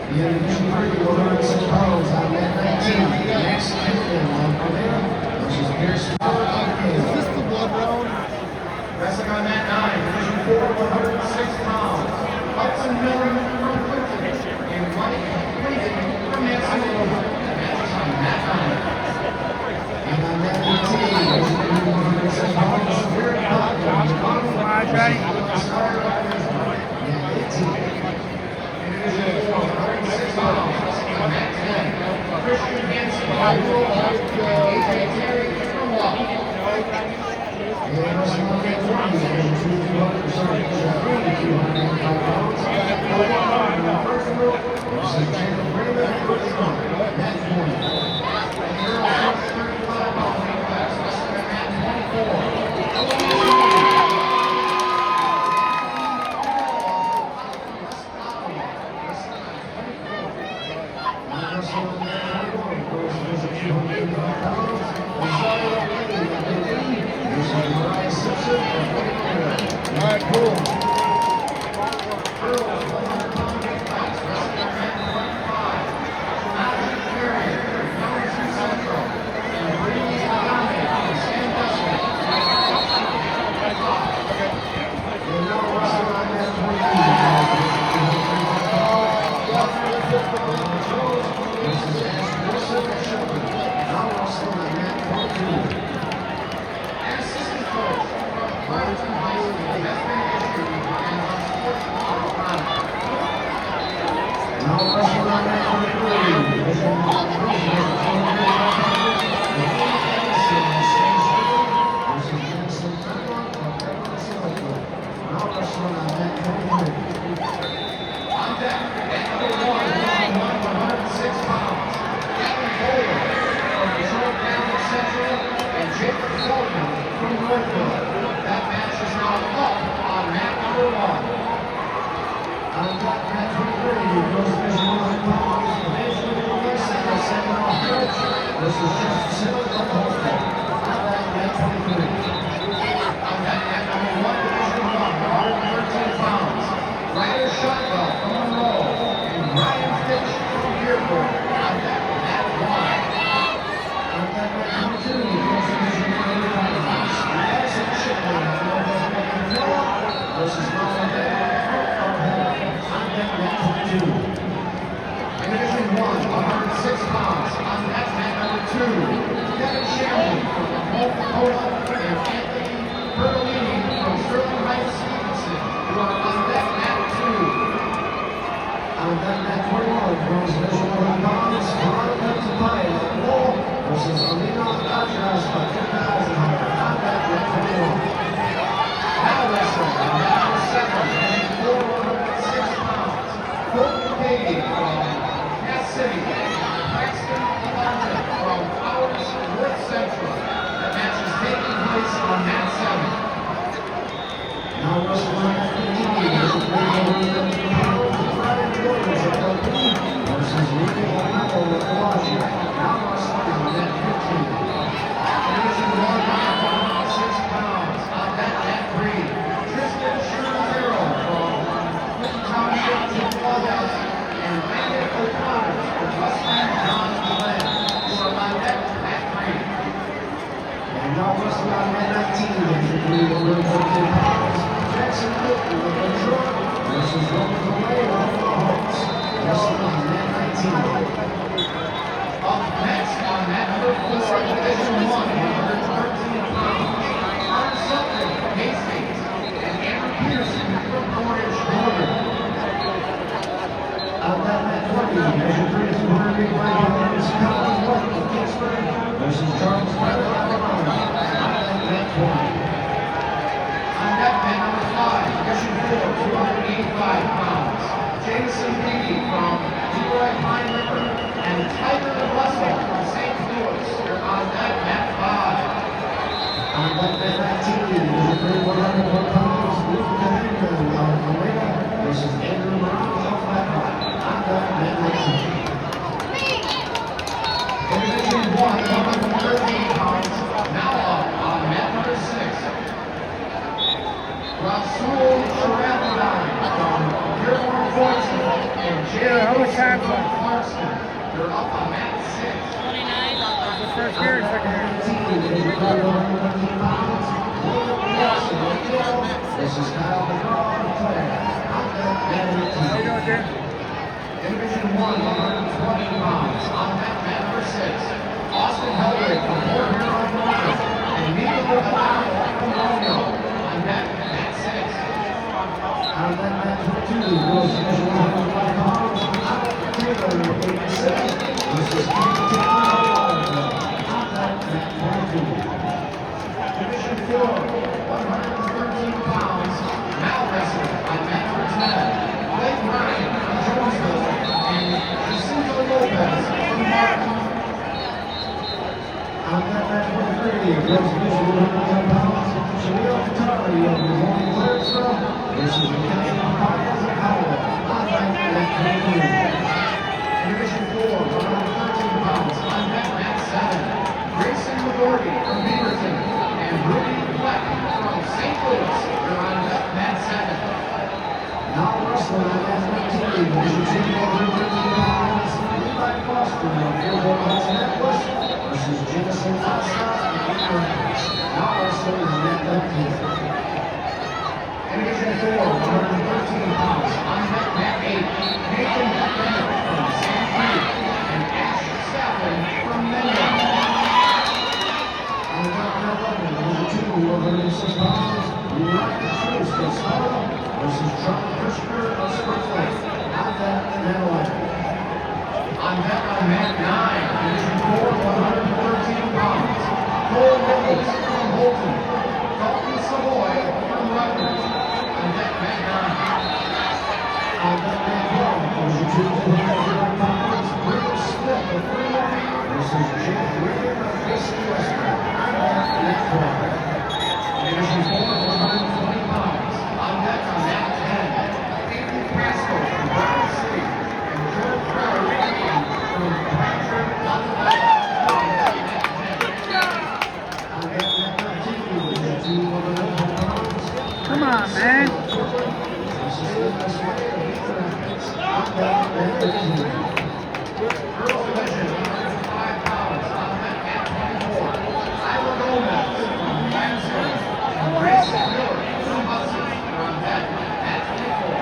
In Division 3, 106 pounds, on mat 19, Max Kennedy of Nevada versus Pierce Fowler of Is Canada. this the blood round? Wrestling on mat 9, Division 4, 106 pounds, Hudson Miller from Clinton, and Mike Clayton from Manitoba. Matches on mat 9. And on mat 18, Division 3, 106 pounds, Spirit Hot of Chicago versus Starter of Lisbon. Mat 18. In Division 4, 106 pounds, wrestling on mat 10, Christian Hansen from Louisville, and AJ Terry from Waukee. And wrestling on mat 20, Division 2, 295 pounds, versus Jacob Raymond of Illinois. Mat 20. Alright, cool. That match is now up on mat number 1. On top mat 23, girls division 100 pounds, eventually the wrestling of Sandoval Church versus Justin Simmons of Holstein. On that mat 23. On that mat number 1, Division 1, 113 pounds, Ryder Shotwell from Monroe and Ryan Fitch from Dearborn. On that mat 1. On top mat 22, girls division 100 pounds, Madison Shipley of Northwest versus Mama of Heaven. On that mat 22. In Division 1, 106 pounds, on that mat number 2, Kevin Shanley from Oklahoma and Anthony Bertolini from Sterling Heights, Stevenson, who are on that mat 2. On that mat 21, girls division 100 pounds, Veronica Tapia of Lowell versus Alina Alcatraz of 2,000. On that mat 21. Now wrestling on mat number 7, Division 4, 106 pounds, Colton Beatty from Cass City, Paxton Alonzo from Powers North Central. That match is taking place on mat 7. Now wrestling on mat 15, division 3, 130 pounds, Brian Williams of LP versus Ricky O'Connell of Bellagio. Now wrestling on mat 15. Division 1, 106 pounds, on that mat 3, Tristan Scherzer from Clinton Township, Philadelphia, and Brandon O'Connor from Westland John Glenn, who are on that mat 3. And now wrestling on mat 19, division 3, 114 pounds, Jackson Clinton of Detroit versus Roman Vallejo of the Hawks. Wrestling on mat 19. Up next on mat number 4, Division 1, 113 pounds, Art Sutton from Hastings, and Aaron Peterson from Portage, Georgia. On that mat 20, division 3, 285 pounds, Colin White of Kingsburg versus Charles Bradley of Alabama. On that mat 20. On that mat number 5, Division 4, 285 pounds, Jameson Beatty from Leroy Pine River, and Tiger Russell from St. Louis. They're on that mat 5. On that mat 19, division 3, 101 pounds, Luke Cavendish of Almeida versus Andrew Brown of Flat Rock. On that mat 19. In Division 1, 113 pounds, now up on mat number 6. Rasul Sharathdine from Dearborn, Florida, and Jay much time left? Clarkson. They're up on mat 6. The first year or second year? This is Kyle McGraw, Claire. How you doing, Jim? In Division 1, 120 pounds. On mat number 6. Austin Hellwig from Port Huron, Georgia. And Nico Romano from Romeo. On mat 6. Out of that match, 2 goes to Division 105 pounds. Taylor, 87. This is Keith Taylor. Out that match, 22. Division 4, 113 pounds. Now wrestling on mat number 10. Blake Ryan from Jonesville. And Jacinto Lopez from Martin. Out that match, 23 goes to Division 105 pounds. Shamil Qatari of New Orleans, Clarksville. This is Mackenzie Baez of Howell. Out that match, 22. Division 4, 113 pounds. On mat 7. Grayson McGordy from Beaverton. And Rudy Fleck from St. Louis. They're on mat 7. Now wrestling on that 19, Division 2, 113 pounds. Levi Foster of Dearborn Heights, Annapolis. This is Jamison Costa of Indianapolis. Now wrestling on that 19. Division 4, 113 pounds. On mat 8. Nathan Bennett from San Diego. And Ash Stafford from Menlo. On the top now, Division 2, 106 pounds. Uriah Truce of Sparta versus Charlie Kushner of Springfield. Out that Maryland. On mat 9. Division 4, 113 pounds. Cole Rhodes from Holton. Dalton Savoy from Rutgers. On mat 9. On that mat 12, Division 2, 109 pounds. Rick Smith of Fremont versus Jake Regan of Casey Western. Out that mat 12. Division 4, 120 pounds. On mat 10. Avery Pasco from Brown City. And Joe Prairie from Bradford, Pennsylvania. On that mat 13, Division 2, 109 pounds. Come on, man. This is Lucas Way of Eastern Rapids. Out that mat 13. Girls Division, 105 pounds. On mat 24. Isla Gomez from Lansing. And Grace Miller from Hudson. They're on mat 24.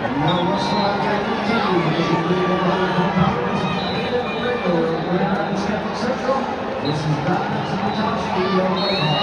And now wrestling on that 15, Division 3, 104 pounds. Aiden Ringo of Grand Rapids Catholic Central. This is Don Zimotowski of Whitehall.